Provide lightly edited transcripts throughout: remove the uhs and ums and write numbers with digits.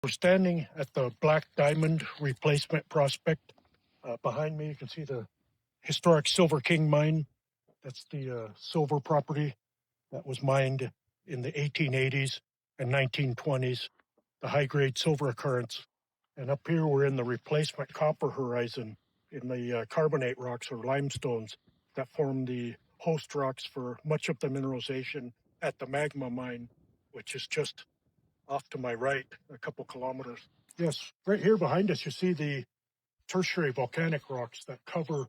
We're standing at the Black Diamond Replacement Prospect. Behind me, you can see the historic Silver King mine. That's the silver property that was mined in the 1880s and 1920s, the high-grade silver occurrence. And up here, we're in the replacement copper horizon in the carbonate rocks or limestones that form the host rocks for much of the mineralization at the Magma mine, which is just off to my right, a couple kilometers. Yes, right here behind us, you see the tertiary volcanic rocks that cover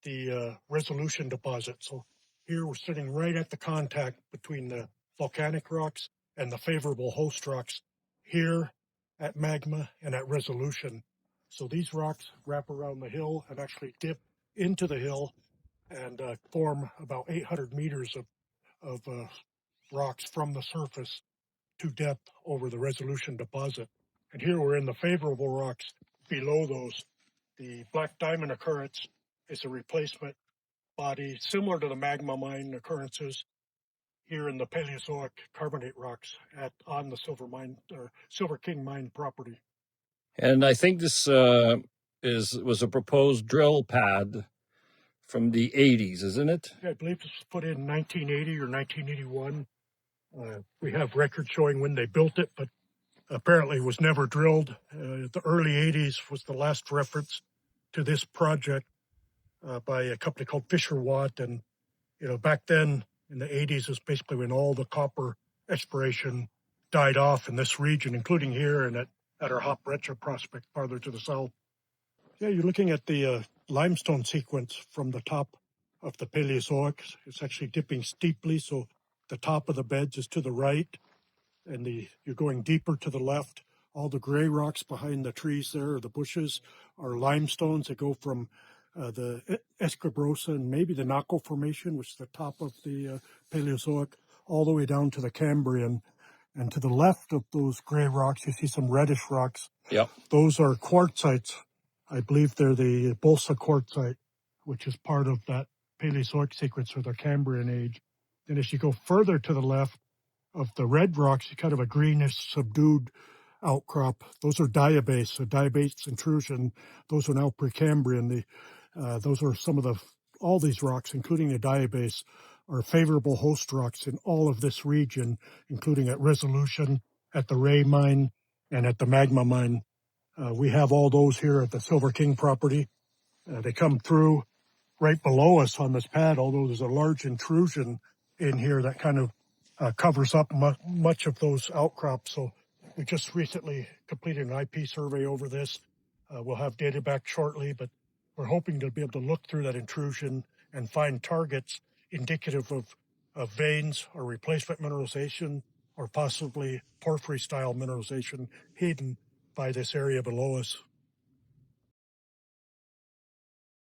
the Resolution deposit. So here we're sitting right at the contact between the volcanic rocks and the favorable host rocks here at Magma and at Resolution. So these rocks wrap around the hill and actually dip into the hill and form about 800 meters of rocks from the surface to depth over the Resolution deposit. And here we're in the favorable rocks below those. The Black Diamond occurrence is a replacement body similar to the Magma mine occurrences here in the Paleozoic carbonate rocks on the Silver King mine property. And I think this was a proposed drill pad from the 80s, isn't it? Yeah, I believe this was put in 1980 or 1981. We have records showing when they built it, but apparently it was never drilled. The early 80s was the last reference to this project by a company called Fisher Watt. And, back then in the 80s is basically when all the copper exploration died off in this region, including here and at our Hop Breccia prospect farther to the south. Yeah, you're looking at the limestone sequence from the top of the Paleozoic. It's actually dipping steeply, so the top of the beds is to the right, and you're going deeper to the left. All the gray rocks behind the trees there, or the bushes, are limestones that go from the Escabrosa and maybe the Naco Formation, which is the top of the Paleozoic, all the way down to the Cambrian. And to the left of those gray rocks, you see some reddish rocks. Yep. Those are quartzites. I believe they're the Bolsa quartzite, which is part of that Paleozoic sequence or the Cambrian age. And as you go further to the left of the red rocks, you kind of a greenish subdued outcrop. Those are diabase, so diabase intrusion. Those are now Precambrian. Those are all these rocks, including the diabase, are favorable host rocks in all of this region, including at Resolution, at the Ray mine, and at the Magma mine. We have all those here at the Silver King property. They come through right below us on this pad, although there's a large intrusion in here that kind of covers up much of those outcrops. So we just recently completed an IP survey over this. We'll have data back shortly, but we're hoping to be able to look through that intrusion and find targets indicative of veins or replacement mineralization or possibly porphyry-style mineralization hidden by this area below us.